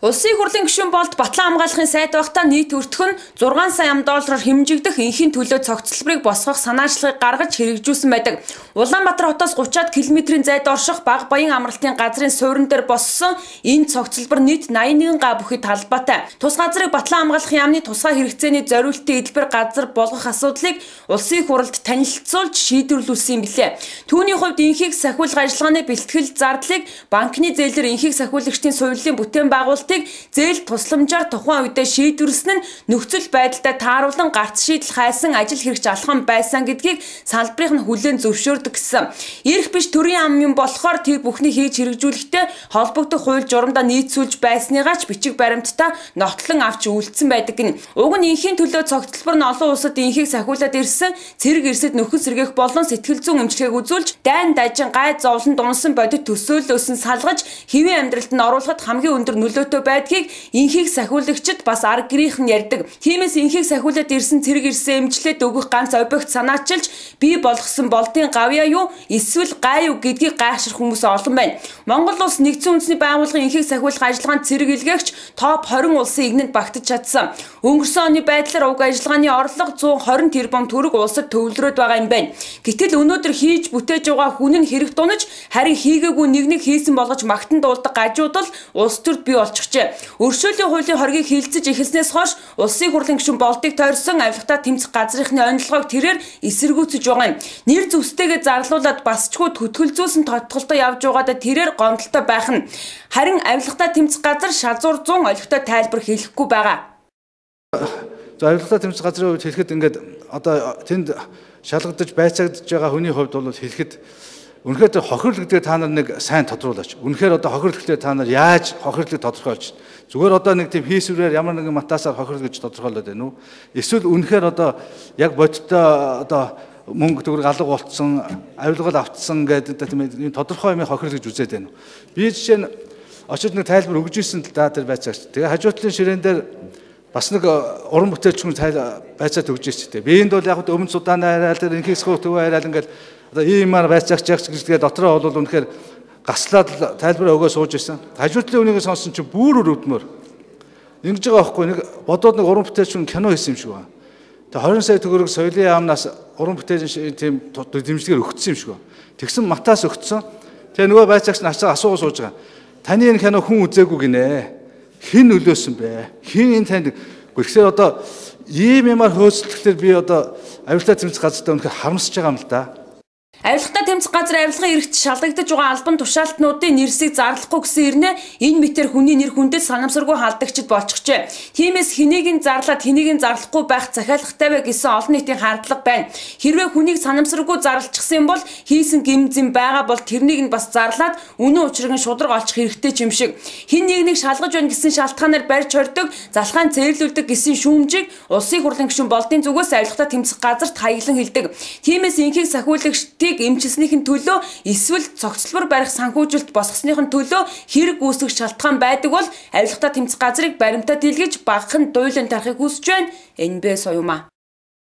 Улсын хурлын гишүүн болд Батлан хамгаалахын сайд байхдаа нийт өртөх нь 6 сая $6 хэмжигдэх энхийн төлөө цогцлборыг босгох санаачлагыг гаргаж хэрэгжүүлсэн байдаг. Улаанбаатар хотоос 30 км-ийн зайд орших Бага Баян амралтын газрын суурин дээр боссон энэ цогцлбор нийт 81 га бүхий талбайтай. Тус газрыг Батлан хамгаалахын яамны тусгай хэрэгцээний зориултын эдбэр газар болгох асуудлыг улсын хурлд танилцуулж шийдвэрлүүлсэн юм билээ. Түүний хувьд энхийг сахиулах ажиллагааны бэлтгэл зардлыг банкны зээлээр энхийг сахиулагчдын суурилын бүтээн байгуулалтыг зээл тусламжаар тухайн үедээ шийдвэрлсэн нь нөхцөл байдалтай тааруулан гарц шийдэл хайсан ажил хэрэгч алхам байсан гэдгийг салбарын нь хүлээн зөвшөөрдөг гэсэн. Ирэх биш төрийн ам юм болохоор тэр бүхнийг хийж хэрэгжүүлэхдээ холбогдох хууль журамдаа нийцүүлж байсныгаа ч бичиг баримттай нотлон авч үйлдсэн байдаг гин. Уг нь энхийн төлөө цогцлбор нь олон улсад энхийг сахиулаад ирсэн цэрэг эрсэд нөхөн сэргээх болон сэтгэл зүйн эмчилгээг үзүүлж дайн дажин гай зовлон дунсан бодит төсөөллөөс нь салгаж хэвийн амьдралд нь оруулахад хамгийн өндөр нөлөөтэй байдгийг энхийг сахиулагчид бас арга гэрийнх нь ярьдаг. Тиймээс энхийг сахиулаад ирсэн цэрэг эрсээ эмчлээд өгөх ганц объект санаачилж бий болгосон болдын гавьяа юу эсвэл гай юу гэдгийг гайхширх хүмүүс олон байна. Монгол улс нэгдсэн үндэсний байгууллагын энхийг сахиулах ажиллагаанд цэрэг илгээгч топ 20 улсын игнэнд багтаж чадсан. Өнгөрсөн оны байдлаар уг ажиллагааны орлого 120 тэрбум төгрөг улсад төвлөрөөд байгаа юм байна. Гэтэл өнөөдөр хийж бүтээж байгаа хүн нь хэрэг дунаж харин хийгээгүй нэг хийсэн болгож магтан дуулдаг гажууд л улс төрд бий болчихжээ. Өршөөлийн хуулийн хоргийг хилцэж эхэлснээс хойш улсын хурлын гишүүн болдыг тойрсон авилгатаа тэмцэх газрынхны онцлогоог тэрээр эсэргүүцэж байгаа юм. Нэр зүстэйгээ зарлуулад басчгүй төтгөлзүүлсэн тодголтоо явж байгаадаа тэрээр гомдолтой байх нь. Харин авилгатаа тэмцэх газар шазуур 100 олигтой тайлбар хэлэхгүй байгаа. Авилгатаа тэмцэх газрын хувьд хэлэхэд ингээд одоо тэнд шалгагдаж байцаагдж байгаа хүний хувьд бол хэлэхэд үнэхээр хохирол гэдэг та нар нэг сайн тодруулаач. Үнэхээр одоо хохирол гэхлээр та нар яаж хохирлыг тодорхойлж зүгээр одоо нэг тийм хийсвэрээр ямар нэгэн матасаар хохирол гэж тодорхойлоод байна уу? Эсвэл үнэхээр одоо яг бодиттой одоо мөнгө төгрөг алга болцсон, авилгал автсан гэдэг тийм тодорхой юм хохирол гэж үзээд байна уу? Би жишээ нь очиж нэг тайлбар өгж ирсэн л да тэр байцаагч. Тэгээ хажуутлын ширээн дээр бас нэг уран бүтээлч хүн байцаа төгж ирсэн. Би энд бол яг өмнө Судааны хайраал дээр инхийг сөхөв хайраал ингээд одоо иймаар байцаагч гэдэг дотроо бол үнэхээр гаслаад тайлбар өгөө сууж ирсэн. Хажуутлын үнийг сонсон чинь бүр өрөвдмөр. Ингэж байгаа байхгүй нэг бодоод нэг уран бүтээлч хүн кино хийсэн юм шиг байна. Тэгээ 20 сая төгрөг соёлын яамнаас уран бүтээлийн тийм дэмжлэгээр өгсөн юм шиг байна. Тэгсэн матаас өгцсөн. Тэгээ нөгөө байцаагч нь асуугаа сууж байгаа. Таны энэ кино хүн үзээгүй гинэ. Хэн нөлөөсөн бэ? Хэн энэ танд гэхдээ одоо ийм юмар хөөцөлтөөр би одоо авилгатаа тэмцэх газартаа үнэхээр харамсаж байгаа юм л да. Авилгатаа тэмцэх газар авилгын эрхт шалгагдаж байгаа албан тушаалтнуудын нэрсийг зарлахгүй гэсэн ирнэ энэ мэтэр хүний нэр хүндэд санамсаргүй халдагчд болчихжээ. Тиймээс хэнийг зарлаад хэнийг зарлахгүй байх захиалгатай вэ гэсэн олон нийтийн хардлага байна. Хэрвээ хүнийг санамсаргүй зарлчихсан бол хийсэн гэмзэм байгаа бол тэрнийг нь бас зарлаад үнэн учрыг нь шударга олчих хэрэгтэй юм шиг. Хин нэг шалгаж байна гэсэн шалтгаанаар барьж хордог, залхаан цээрлүүлдэг гэсэн шүүмжийг улсын хурлын гишүүн болдын зүгээс авилгатаа тэмцэх газарт хаяглан хэлдэг. Тиймээс энхийг сахиулагчдыг эмчилснийхэн төлөө эсвэл цогцлбор барих санхүүжилт босгосныхын төлөө хэрэг үүсгэх шалтгаан байдаг бол авилгатаа тэмцэх газрыг баримтаа дийлгэж багахан дуйлан тарахыг хүсэж байна. НБ Соёма.